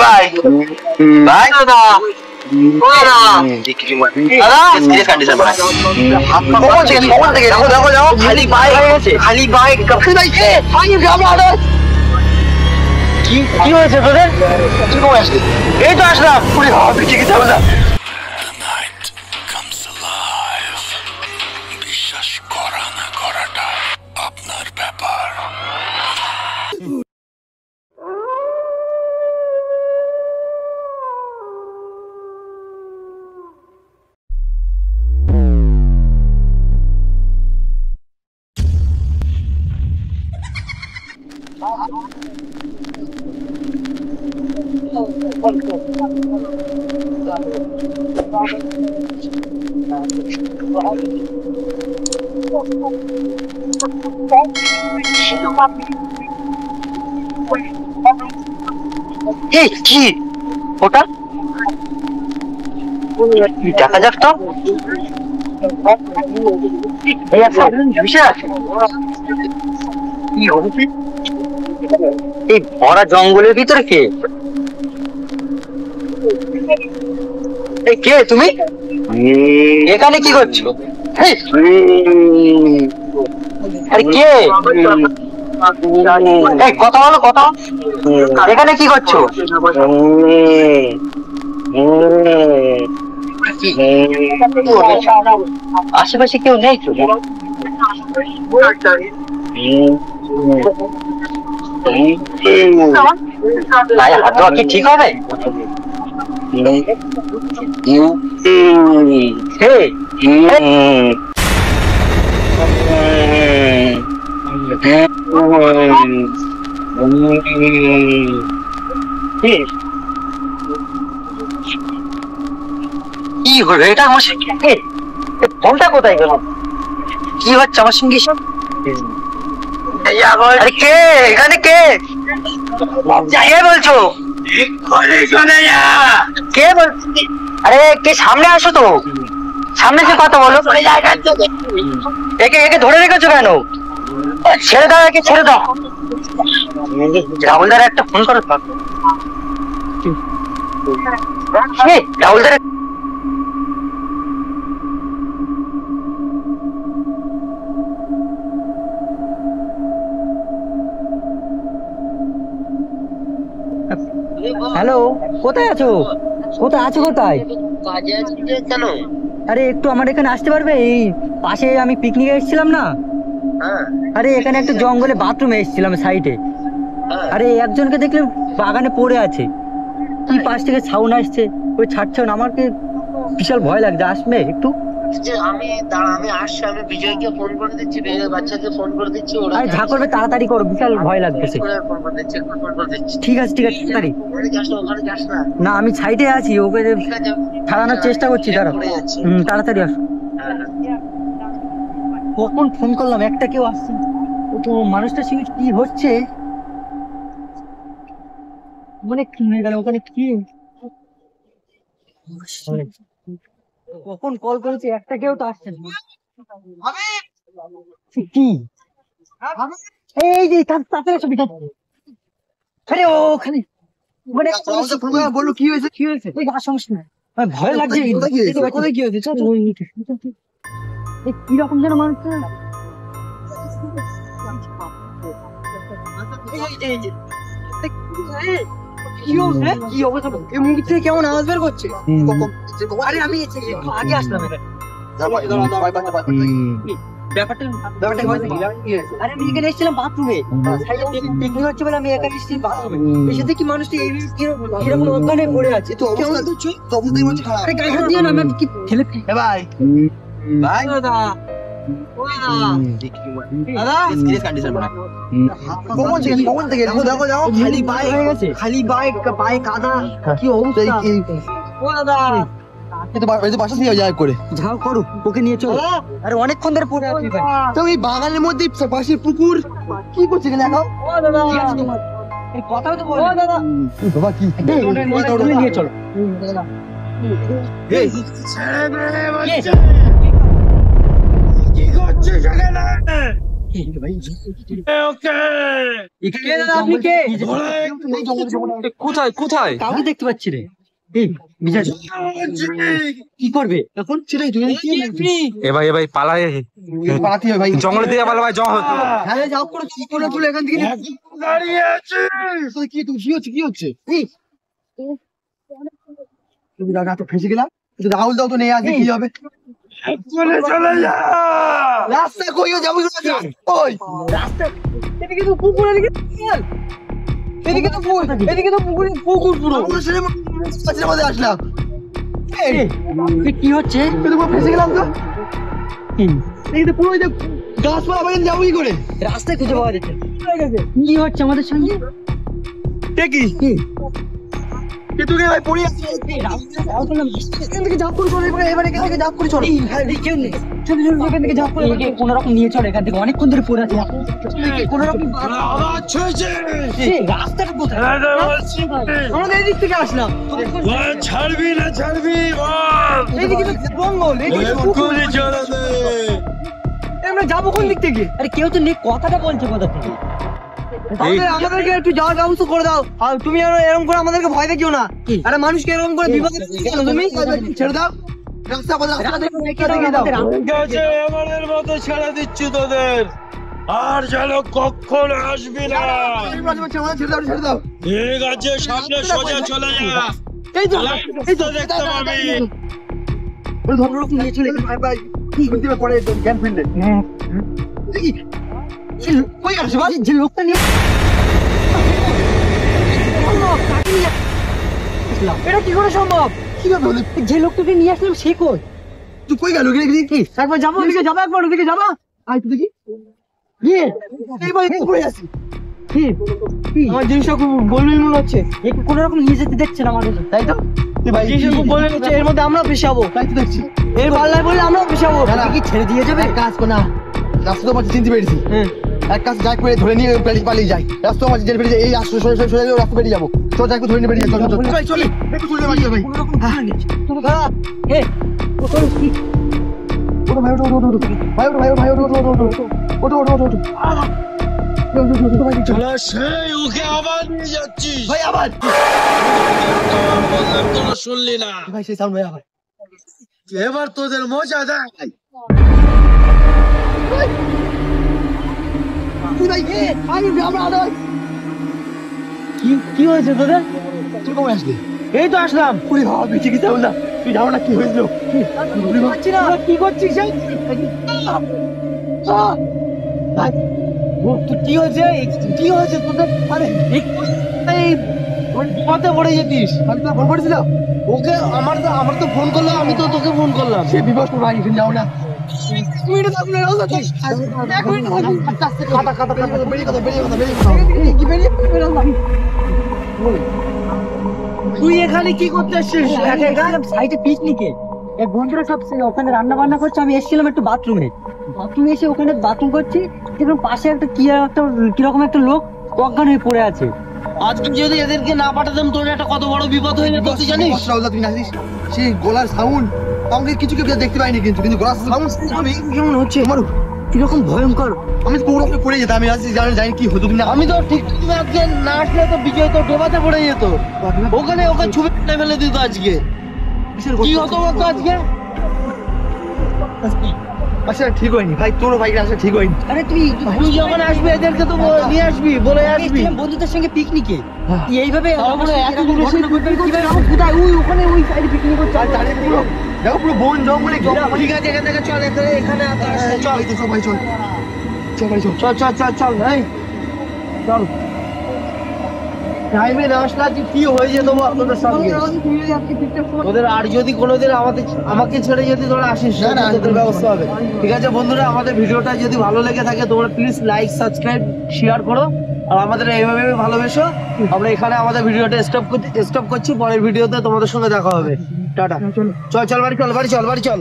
ভাই ভাই দাদা খালি বাইক কি হয়েছে তোদের? এই তো আসলাম। চিকিৎসা হবে না। বিশ্বাস করা না করাটা আপনার ব্যাপার। কি ওটা? দেখা যাক তো। এই ভরা জঙ্গলের ভিতরে কে? এই কে তুমি? এখানে কি করছো? আরে কে? এই কথা বলো, কথা। এখানে কি করছো? আশেপাশে কেউ নেই তো? হাত কি ঠিক হবে? কি হলো এটা? আমার সঙ্গে ফোনটা কোথায় গেল? কি হচ্ছে আমার সঙ্গে? আরে কে এখানে? কে বলছো? কে বলছো? আরে কে? সামনে আসো তো, সামনে এসে কথা বলো। একে ধরে রেখেছো কেন? ছেড়ে দাও, একে ছেড়ে দাও। রাহুলদার একটা ফোন করো। রাহুলদার হ্যালো, কোথায় আছো? কোথায়? কেন? আরে একটু আমার এখানে আসতে পারবে? এই পাশে আমি পিকনিকে এসেছিলাম না। আরে এখানে একটা জঙ্গলে বাথরুমে এসেছিলাম সাইডে। আরে একজনকে দেখলাম বাগানে পড়ে আছে। কি পাশ থেকে সাউন্ড আসছে, ওই ছাড়ছে না। আমাকে বিশাল ভয় লাগছে। আসবে একটু? আমি আসছি। আমি বিজয়কে ফোন করে দিচ্ছি, বাচ্চাকে ফোন করে দিচ্ছি। আরে যা করবে তাড়াতাড়ি করো, বিশাল ভয় লাগতেছে। ঠিক আছে তাড়াতাড়ি। না আমি সাইডে আছি, ওকে ছাড়ানোর চেষ্টা করছি। তাড়াতাড়ি আসো। কখন ফোন করলাম, একটা কেউ আসছে তো। মানুষটার সঙ্গে কি হচ্ছে? মানে কি হয়ে গেল ওখানে? কি কখন কল করেছি, একটা কেউ তো আসছে না। কি এই যে তাড়াতাড়ি আসো। আরে ওখানে মানে বলো কি হয়েছে? এই সমস্যা না, ভয় লাগছে। কোথায় কি হয়েছে? কিরকম যেন মানুষটা। কি অবস্থা? এই মুখ থেকে কেমন আওয়াজ বের করছে? আরে আমি আগে আসলাম। আরে আমি এখানে এসেছিলাম বাথরুমে, পিকনিক হচ্ছে বলে আমি এখানে এসেছি বাথরুমে। এসে দেখি মানুষটা কিরকম ওখানে পড়ে আছে। তো গায়ে হাত দিয়ে না, আমি কি ঠেলে ভাই দাদা খালি বাইক কাদা। কি অবস্থা? যাও করো, ওকে নিয়ে চলো। আরে অনেকক্ষণ ধরে পড়ে আছি। তুমি বাগানের মধ্যে পাশের পুকুর কি করছে? কথা তো বলো দাদা। বাবা কি নিয়ে চলো। কি করছিস? আপনি কে? কোথায় কোথায় কাউকে দেখতে পাচ্ছি রে। এই বিজয় কি করবে এখন? সেটাই তুই এ ভাই পালায় জঙ্গলে দিয়ে পালা ভাই জঙ্গল হ্যাঁ যাও করে কি করে তুলে এখান থেকে দাঁড়িয়ে আছে কি তুমি কি হচ্ছে তুমি দাদা তো ফেসে গেলাম রাহুল দাও তো নেই আগে কি হবে চলে যা রাস্তা কই যাবো ওই রাস্তা এদিকে তো পুকুর এদিকে এদিকে তো পুকুর এদিকে তো পুকুর পুরো আমরা ছেলে মধ্যে আসলাম কি হচ্ছে? ফেসে গেলাম তো এই তো পুরো গাছপালা বাইরে যাবো কি করে রাস্তায় খুঁজে পাওয়া যাচ্ছে কি হচ্ছে আমাদের সঙ্গে? কি তুই ভাই পড়ে আসছিস এখান থেকে ঝাঁপ করে চলে এবারে এখান থেকে ঝাঁপ করে চলে কেউ নেই এখান থেকে ঝাঁপ করে কোন রকম নিয়ে চলে এখান থেকে অনেকক্ষণ ধরে পড়ে আছে কোন রকম রাস্তাটা কোথায়? আমাদের এদিক থেকে আসলাম ছাড়বি না ছাড়বি এদিকে তো জঙ্গল এদিকে তো পুকুর। আমরা যাবো কোন দিক থেকে আরে কেউ তো নেই কথাটা বলছে কোথা থেকে? আমাদেরকে একটু যাওয়ার ব্যবস্থা করে দাও আর তুমি এরকম করে আমাদেরকে ভয় দেখিও না আরে মানুষকে এরকম করে বিপদে ফেলো তুমি ছেড়ে দাও রাস্তা আমাদের মতো ছেড়ে দিচ্ছি তোদের আর যেন কখনো আসবি না ছেড়ে দাও ঠিক আছে সামনে সোজা চলে যা এই তো দেখতে পাবি নিয়ে চলে পরে জ্ঞান ফিরলে কই আসছে যে লোকটা নিয়ে এটা কি করে সম্ভব কিভাবে হলো যে লোকটাকে নিয়ে আসলাম সে কই? তুই কই গেল একবার যাবো ওদিকে যাবো একবার ওদিকে যাবো আয় তো দেখি পড়ে আসি কি আমার জিনিসটা খুব গোলমিল মনে হচ্ছে কোন রকম নিয়ে যেতে দেখছেন আমাদের তাই তো জিনিসটা খুব গোলমিল হচ্ছে এর মধ্যে আমরা পেশাবো তাই তো দেখছি এর পাল্লায় বললে আমরাও পেশাবো কি ছেড়ে দিয়ে যাবে? কাজ কর না রাস্তা তো মাঝে চিনতে পেরেছি এক কাজ যাই করে ধরে নিয়ে পালিয়ে যাই রাস্তা মাঝে জেল বেরিয়ে এই রাস্তা রাস্তা বেরিয়ে যাবো তো যাই ধরে নিয়ে বেরিয়ে যাই চল একটু তুলে ভাই কোন রকম এ ওটো ভাই সেই ওকে আবার নিয়ে যাচ্ছিস ভাই আবার বললাম তোরা শুনলি না ভাই সেই সাউন্ড ভাই আবার এবার তোদের মজা দেখ ভাই আমরা আদায় কি হয়েছে তোদের? তুই কবে আসলি এই তো আসলাম। পুরি হওয়া বেঁচে গেছে না তুই যাও না কি হয়েছিল পাচ্ছি না কি করছিস? ভাই কি হয়েছে তোদের? আরে এই বিপদে পড়ে যেতিস। আমি তো ফোন করেছিলাম ওকে আমার তো ফোন করলো, আমি তো তোকে ফোন করলাম। সে বিবস ভাই এখানে যাও না তুই এখানে কি করতে আসছিস? সাইডে পিকনিকে বন্ধুরা সব ওখানে রান্না বান্না করছে, আমি এসেছিলাম একটু বাথরুমে এসে ওখানে বাথরুম করছি, দেখলাম পাশে একটা কিরকম একটা লোক অজ্ঞান হয়ে পড়ে আছে। আজকে যদি এদেরকে না পাঠাতাম তোর একটা কত বড় বিপদ হয়ে যেত তুই জানিস? তুই জানিস সেই গলার সাউন্ড আমাকে কিছু কেউ দেখতে পাইনি, কিন্তু গলার সাউন্ড কেমন হচ্ছে আমার কিরকম ভয়ঙ্কর। আমি পুরো পড়ে যেতাম, আমি আজ জানি কি হতো না। আমি তো ঠিক আজকে না আসলে তো বিজয় তো ডোবাতে পড়ে যেত, ওখানে ওকে ছবি ফেলে দিত। আজকে কি হতো বলতো আজকে? আচ্ছা ঠিক হয়নি ভাই, তোর ভাই আসা ঠিক হয়নি। আরে তুই যখন আসবি এদেরকে তো নিয়ে আসবি, বলে আসবি বন্ধুদের সঙ্গে পিকনিকে এইভাবে ওই সাইডে পিকনিক করছে দেখো পুরো বন জঙ্গলে। ঠিক আছে এখান থেকে চল, এখানে চল ভাই চল ভাই চল চল এই চল। টাইমে না আসলে আজকে কি হয়ে যেত আপনাদের সঙ্গে? তোদের আর যদি কোনোদিন আমাকে ছেড়ে যদি তোরা আসিস তোদের ব্যবস্থা হবে। ঠিক আছে বন্ধুরা, আমাদের ভিডিওটা যদি ভালো লেগে থাকে তোমরা প্লিজ লাইক সাবস্ক্রাইব শেয়ার করো, আর আমাদের এইভাবে ভালোবেসো। আমরা এখানে আমাদের ভিডিওটা স্টপ করছি, পরের ভিডিওতে তোমাদের সঙ্গে দেখা হবে। টাটা। চল বাড়ি চল।